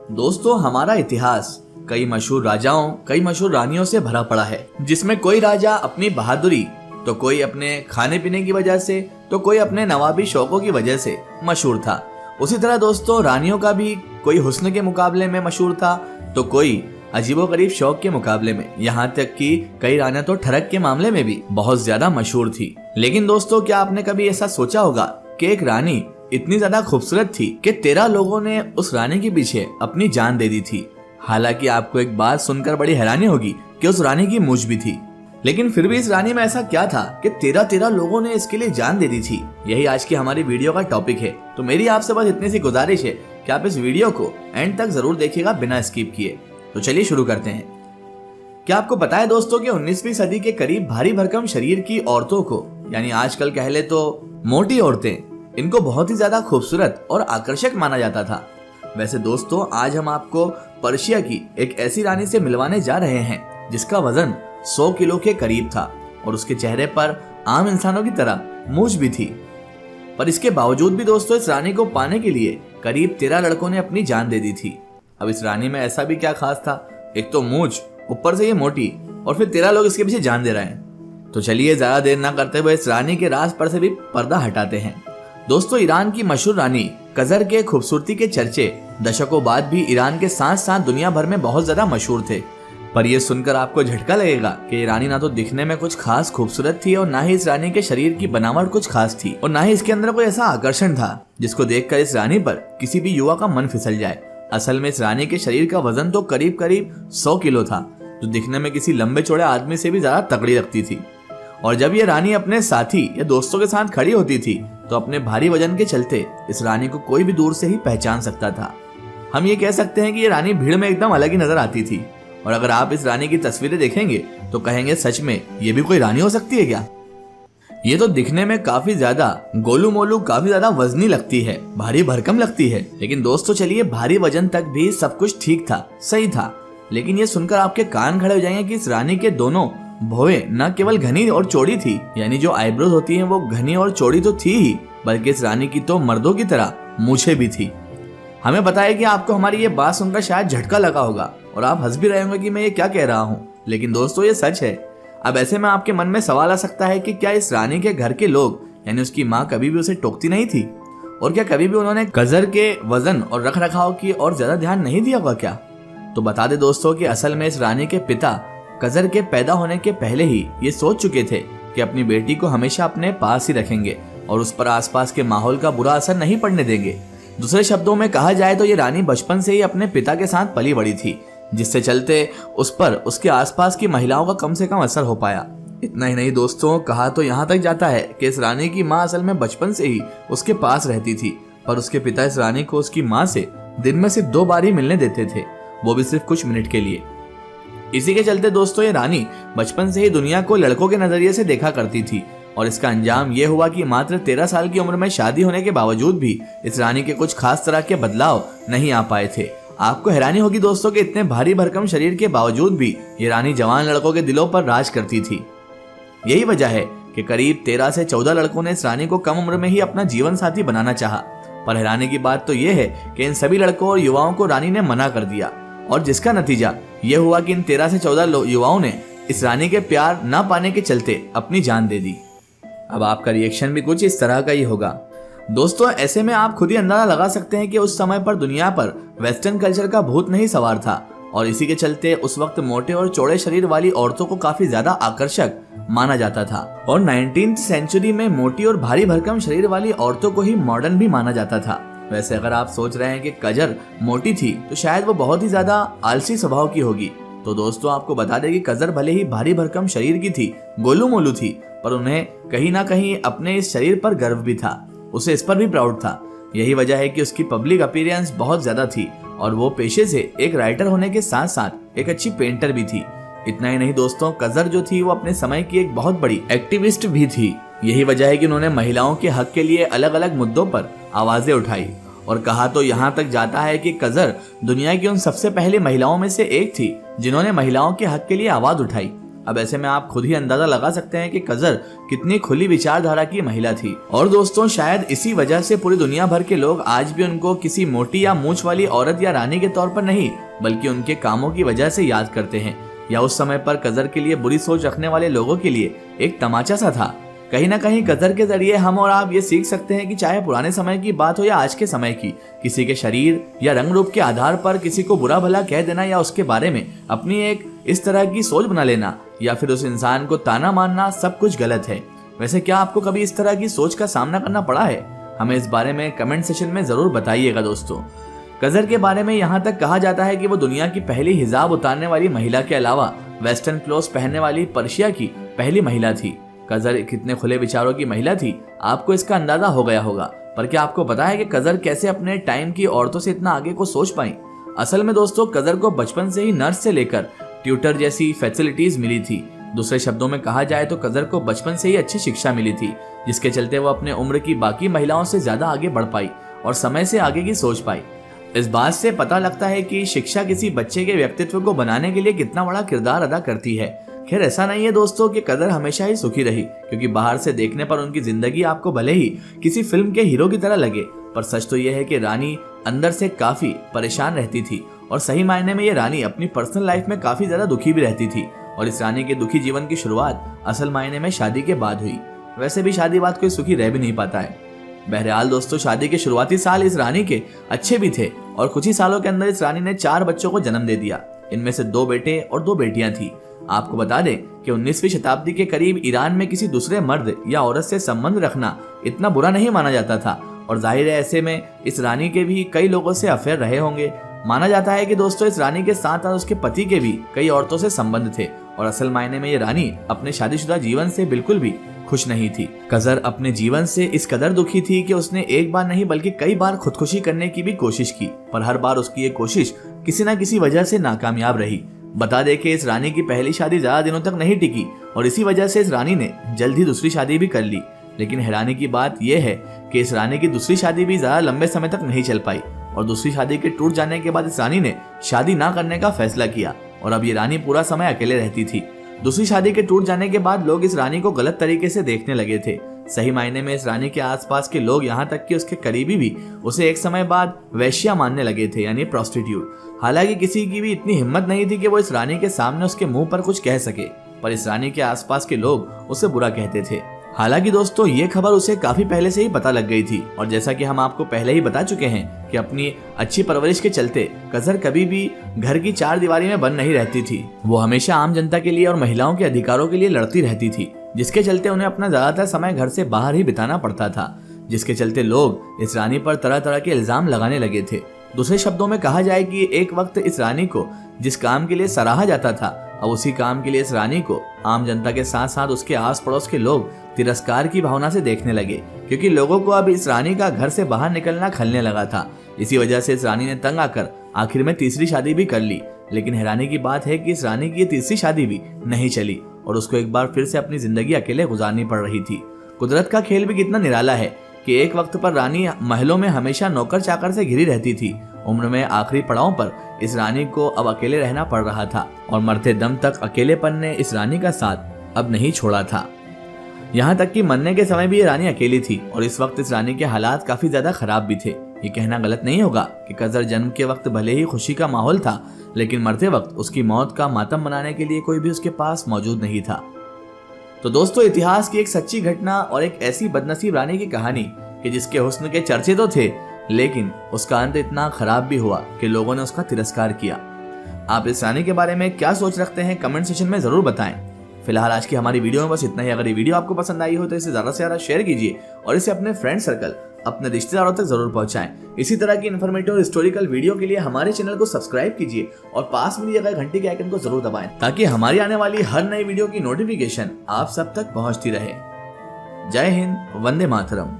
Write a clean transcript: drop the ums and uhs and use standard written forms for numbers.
दोस्तों, हमारा इतिहास कई मशहूर राजाओं, कई मशहूर रानियों से भरा पड़ा है, जिसमें कोई राजा अपनी बहादुरी, तो कोई अपने खाने पीने की वजह से, तो कोई अपने नवाबी शौकों की वजह से मशहूर था। उसी तरह दोस्तों, रानियों का भी कोई हुस्न के मुकाबले में मशहूर था, तो कोई अजीबोगरीब शौक के मुकाबले में, यहाँ तक कि कई रानियां तो ठरक के मामले में भी बहुत ज्यादा मशहूर थी। लेकिन दोस्तों, क्या आपने कभी ऐसा सोचा होगा कि एक रानी इतनी ज्यादा खूबसूरत थी कि 13 लोगों ने उस रानी के पीछे अपनी जान दे दी थी। हालांकि आपको एक बात सुनकर बड़ी हैरानी होगी कि उस रानी की मूंछ भी थी, लेकिन फिर भी इस रानी में ऐसा क्या था कि 13 लोगों ने इसके लिए जान दे दी थी। यही आज की हमारी वीडियो का टॉपिक है। तो मेरी आपसे बस इतनी सी गुजारिश है कि आप इस वीडियो को एंड तक जरूर देखिएगा बिना स्किप किए। तो चलिए शुरू करते हैं। क्या आपको पता है दोस्तों कि 19वीं सदी के करीब भारी भरकम शरीर की औरतों को, यानी आजकल कह ले तो मोटी औरतें, इनको बहुत ही ज्यादा खूबसूरत और आकर्षक माना जाता था। वैसे दोस्तों, आज हम आपको पर्शिया की एक ऐसी रानी से मिलवाने जा रहे हैं जिसका वजन 100 किलो के करीब था और उसके चेहरे पर आम इंसानों की तरह मूंछ भी थी। पर इसके बावजूद भी दोस्तों, इस रानी को पाने के लिए करीब 13 लड़कों ने अपनी जान दे दी थी। अब इस रानी में ऐसा भी क्या खास था? एक तो मूंछ, ऊपर से ये मोटी, और फिर 13 लोग इसके पीछे जान दे रहे हैं। तो चलिए ज्यादा देर ना करते हुए इस रानी के राज पर से भी पर्दा हटाते हैं। दोस्तों, ईरान की मशहूर रानी कजर के खूबसूरती के चर्चे दशकों बाद भी ईरान के साथ साथ दुनिया भर में बहुत ज्यादा मशहूर थे। पर यह सुनकर आपको झटका लगेगा कि ये रानी ना तो दिखने में कुछ खास खूबसूरत थी, और ना ही इस रानी के शरीर की बनावट कुछ खास थी, और ना ही इसके अंदर कोई ऐसा आकर्षण था जिसको देखकर इस रानी पर किसी भी युवा का मन फिसल जाए। असल में इस रानी के शरीर का वजन तो करीब करीब 100 किलो था, जो दिखने में किसी लंबे चौड़े आदमी से भी ज्यादा तगड़ी लगती थी। और जब ये रानी अपने साथी या दोस्तों के साथ खड़ी होती थी तो अपने भारी वजन के चलते इस रानी को कोई भी दूर से ही पहचान सकता था। हम ये कह सकते हैं कि ये रानी भीड़ में एकदम अलग ही नजर आती थी। और अगर आप इस रानी की तस्वीरें देखेंगे तो कहेंगे, सच में ये भी कोई रानी हो सकती है क्या? ये तो दिखने में काफी ज्यादा गोलू मोलू, काफी ज्यादा वजनी लगती है, भारी भरकम लगती है। लेकिन दोस्तों चलिए, भारी वजन तक भी सब कुछ ठीक था, सही था। लेकिन ये सुनकर आपके कान खड़े हो जाएंगे कि इस रानी के दोनों भौएं न केवल घनी और चौड़ी थी, यानी जो आईब्रोज होती हैं वो घनी और चौड़ी तो थी ही, बल्कि इस रानी की तो मर्दों की तरह मूछें भी थी। हमें पता है कि आपको हमारी ये बात सुनकर शायद झटका लगा होगा और आप हंस भी रहे होंगे कि मैं ये क्या कह रहा हूँ, लेकिन दोस्तों ये सच है। अब ऐसे में आपके मन में सवाल आ सकता है कि क्या इस रानी के घर के लोग, यानी उसकी माँ, कभी भी उसे टोकती नहीं थी? और क्या कभी भी उन्होंने कजर के वजन और रख रखाव की और ज्यादा ध्यान नहीं दिया होगा क्या? तो बता दे दोस्तों कि असल में इस रानी के पिता कजर के पैदा होने के पहले ही ये सोच चुके थे कि अपनी बेटी को हमेशा अपने पास ही रखेंगे और उस पर आसपास के माहौल का बुरा असर नहीं पड़ने देंगे। दूसरे शब्दों में कहा जाए तो ये रानी बचपन से ही अपने पिता के साथ पली बड़ी थी, जिससे चलते उस पर उसके आसपास की महिलाओं का कम से कम असर हो पाया। इतना ही नहीं दोस्तों, कहा तो यहाँ तक जाता है कि इस रानी की माँ असल में बचपन से ही उसके पास रहती थी, पर उसके पिता इस रानी को उसकी माँ से दिन में सिर्फ 2 बार ही मिलने देते थे, वो भी सिर्फ कुछ मिनट के लिए। इसी के चलते दोस्तों, ये रानी बचपन से ही दुनिया को लड़कों के नजरिए से देखा करती थी, और इसका अंजाम ये हुआ कि मात्र 13 साल की उम्र में शादी होने के बावजूद भी इस रानी के कुछ खास तरह के बदलाव नहीं आ पाए थे। आपको हैरानी होगी दोस्तों कि इतने भारी भरकम शरीर के बावजूद भी ये रानी जवान लड़कों के दिलों पर राज करती थी। यही वजह है कि करीब 13 से 14 लड़कों ने इस रानी को कम उम्र में ही अपना जीवन साथी बनाना चाहा। पर हैरानी की बात तो यह है कि इन सभी लड़कों और युवाओं को रानी ने मना कर दिया, और जिसका नतीजा यह हुआ कि इन 13 से 14 युवाओं ने इस रानी के प्यार न पाने के चलते अपनी जान दे दी। अब आपका रिएक्शन भी कुछ इस तरह का ही होगा। दोस्तों, ऐसे में आप खुद ही अंदाजा लगा सकते हैं कि उस समय पर दुनिया पर वेस्टर्न कल्चर का भूत नहीं सवार था, और इसी के चलते उस वक्त मोटे और चौड़े शरीर वाली औरतों को काफी ज्यादा आकर्षक माना जाता था, और 19वीं सेंचुरी में मोटी और भारी भरकम शरीर वाली औरतों को ही मॉडर्न भी माना जाता था। वैसे अगर आप सोच रहे हैं कि कजर मोटी थी तो शायद वो बहुत ही ज्यादा आलसी स्वभाव की होगी, तो दोस्तों आपको बता दें कि कजर भले ही भारी भरकम शरीर की थी, गोलू मोलू थी, पर उन्हें कहीं ना कहीं अपने इस शरीर पर गर्व भी था, उसे इस पर भी प्राउड था। यही वजह है कि उसकी पब्लिक अपीयरेंस बहुत ज्यादा थी, और वो पेशे से एक राइटर होने के साथ साथ एक अच्छी पेंटर भी थी। इतना ही नहीं दोस्तों, कजर जो थी वो अपने समय की एक बहुत बड़ी एक्टिविस्ट भी थी। यही वजह है कि उन्होंने महिलाओं के हक के लिए अलग अलग मुद्दों पर आवाजें उठाई, और कहा तो यहाँ तक जाता है कि कजर दुनिया की उन सबसे पहली महिलाओं में से एक थी जिन्होंने महिलाओं के हक के लिए आवाज उठाई। अब ऐसे में आप खुद ही अंदाजा लगा सकते हैं कि कजर कितनी खुली विचारधारा की महिला थी। और दोस्तों, शायद इसी वजह से पूरी दुनिया भर के लोग आज भी उनको किसी मोटी या मूंछ वाली औरत या रानी के तौर पर नहीं, बल्कि उनके कामों की वजह से याद करते हैं, या उस समय पर कजर के लिए बुरी सोच रखने वाले लोगों के लिए एक तमाचा सा था। कहीं ना कहीं कजर के जरिए हम और आप ये सीख सकते हैं कि चाहे पुराने समय की बात हो या आज के समय की, किसी के शरीर या रंग रूप के आधार पर किसी को बुरा भला कह देना या उसके बारे में अपनी एक इस तरह की सोच बना लेना या फिर उस इंसान को ताना मारना सब कुछ गलत है। वैसे क्या आपको कभी इस तरह की सोच का सामना करना पड़ा है? हमें इस बारे में कमेंट सेशन में जरूर बताइएगा। दोस्तों, कजर के बारे में यहाँ तक कहा जाता है कि वो दुनिया की पहली हिजाब उतारने वाली महिला के अलावा वेस्टर्न क्लोथ पहनने वाली पर्शिया की पहली महिला थी। कजर कितने खुले विचारों की महिला थी, आपको इसका अंदाजा हो गया होगा। पर क्या आपको पता है कि कजर कैसे अपने टाइम की औरतों से इतना आगे को सोच पाई? असल में दोस्तों, कजर को बचपन से ही नर्स से लेकर ट्यूटर जैसी फैसिलिटीज मिली थी। दूसरे शब्दों में कहा जाए तो कजर को बचपन से ही अच्छी शिक्षा मिली थी, जिसके चलते वो अपने उम्र की बाकी महिलाओं से ज्यादा आगे बढ़ पाई और समय से आगे की सोच पाई। इस बात से पता लगता है कि शिक्षा किसी बच्चे के व्यक्तित्व को बनाने के लिए कितना बड़ा किरदार अदा करती है। खैर, ऐसा नहीं है दोस्तों कि कजर हमेशा ही सुखी रही, क्योंकि बाहर से देखने पर उनकी जिंदगी आपको भले ही किसी फिल्म के हीरो की तरह लगे, पर सच तो यह है कि रानी अंदर से काफी परेशान रहती थी। और सही मायने में ये रानी अपनी पर्सनल लाइफ में काफी ज्यादा दुखी भी रहती थी। और इस रानी के दुखी जीवन की शुरुआत असल मायने में शादी के बाद हुई। वैसे भी शादी बाद कोई सुखी रह भी नहीं पाता है। बहरहाल दोस्तों, शादी के शुरुआती साल इस रानी के अच्छे भी थे और कुछ ही सालों के अंदर इस रानी ने 4 बच्चों को जन्म दे दिया। इनमें से 2 बेटे और 2 बेटियां थी। आपको बता दें कि 19वीं शताब्दी के करीब ईरान में किसी दूसरे मर्द या औरत से संबंध रखना इतना बुरा नहीं माना जाता था, और जाहिर है ऐसे में इस रानी के भी कई लोगों से अफेयर रहे होंगे। माना जाता है कि दोस्तों, इस रानी के साथ साथ उसके पति के भी कई औरतों से संबंध थे, और असल मायने में ये रानी अपने शादीशुदा जीवन से बिल्कुल भी खुश नहीं थी। कजर अपने जीवन से इस कदर दुखी थी कि उसने एक बार नहीं बल्कि कई बार खुदकुशी करने की भी कोशिश की, पर हर बार उसकी ये कोशिश किसी न किसी वजह से नाकामयाब रही। बता दें कि इस रानी की पहली शादी ज्यादा दिनों तक नहीं टिकी और इसी वजह से इस रानी ने जल्द ही दूसरी शादी भी कर ली। लेकिन हैरानी की बात यह है कि इस रानी की दूसरी शादी भी ज्यादा लंबे समय तक नहीं चल पाई, और दूसरी शादी के टूट जाने के बाद इस रानी ने शादी ना करने का फैसला किया, और अब ये रानी पूरा समय अकेले रहती थी। दूसरी शादी के टूट जाने के बाद लोग इस रानी को गलत तरीके से देखने लगे थे। सही मायने में इस रानी के आसपास के लोग, यहाँ तक कि उसके करीबी भी, उसे एक समय बाद वैश्या मानने लगे थे, यानी प्रोस्टिट्यूट। हालांकि किसी की भी इतनी हिम्मत नहीं थी कि वो इस रानी के सामने उसके मुंह पर कुछ कह सके, पर इस रानी के आसपास के लोग उसे बुरा कहते थे। हालांकि दोस्तों, ये खबर उसे काफी पहले से ही पता लग गई थी, और जैसा कि हम आपको पहले ही बता चुके हैं कि अपनी अच्छी परवरिश के चलते कजर कभी भी घर की 4 दीवारी में बंद नहीं रहती थी। वो हमेशा आम जनता के लिए और महिलाओं के अधिकारों के लिए लड़ती रहती थी, जिसके चलते उन्हें अपना ज्यादातर समय घर से बाहर ही बिताना पड़ता था, जिसके चलते लोग इस रानी पर तरह तरह के इल्जाम लगाने लगे थे। दूसरे शब्दों में कहा जाए कि एक वक्त इस रानी को जिस काम के लिए सराहा जाता था, अब उसी काम के लिए इस रानी को आम जनता के साथ साथ उसके आस पड़ोस के लोग तिरस्कार की भावना से देखने लगे, क्योंकि लोगों को अब इस रानी का घर से बाहर निकलना खलने लगा था। इसी वजह से इस रानी ने तंग आकर आखिर में तीसरी शादी भी कर ली। लेकिन हैरानी की बात है कि इस रानी की ये तीसरी शादी भी नहीं चली और उसको एक बार फिर से अपनी जिंदगी अकेले गुजारनी पड़ रही थी। कुदरत का खेल भी कितना निराला है कि एक वक्त पर रानी महलों में हमेशा नौकर चाकर से घिरी रहती थी। उम्र में आखिरी पड़ाव पर इस रानी को अब अकेले रहना पड़ रहा था, और मरते दम तक अकेलेपन ने इस रानी का साथ अब नहीं छोड़ा था। यहाँ तक कि मरने के समय भी ये रानी अकेली थी, और इस वक्त इस रानी के हालात काफी ज्यादा खराब भी थे। ये कहना गलत नहीं होगा कि कजर जन्म के वक्त भले ही खुशी का माहौल था, लेकिन मरते वक्त उसकी मौत का मातम मनाने के लिए कोई भी उसके पास मौजूद नहीं था। तो दोस्तों, इतिहास की एक सच्ची घटना और एक ऐसी बदनसीब रानी की कहानी कि जिसके हुस्न के चर्चे तो थे, लेकिन उसका अंत इतना खराब भी हुआ कि लोगों ने उसका तिरस्कार किया। आप इस रानी के बारे में क्या सोच रखते हैं, कमेंट सेक्शन में जरूर बताएं। फिलहाल आज की हमारी वीडियो में बस इतना ही। अगर ये वीडियो आपको पसंद आई हो तो इसे ज्यादा से ज्यादा शेयर कीजिए और इसे अपने फ्रेंड सर्कल, अपने रिश्तेदारों तक जरूर पहुंचाएं। इसी तरह की इन्फॉर्मेटिव और हिस्टोरिकल वीडियो के लिए हमारे चैनल को सब्सक्राइब कीजिए और पास में दिए गए घंटी के आइकन को जरूर दबाएं, ताकि हमारी आने वाली हर नई वीडियो की नोटिफिकेशन आप सब तक पहुंचती रहे। जय हिंद, वंदे मातरम।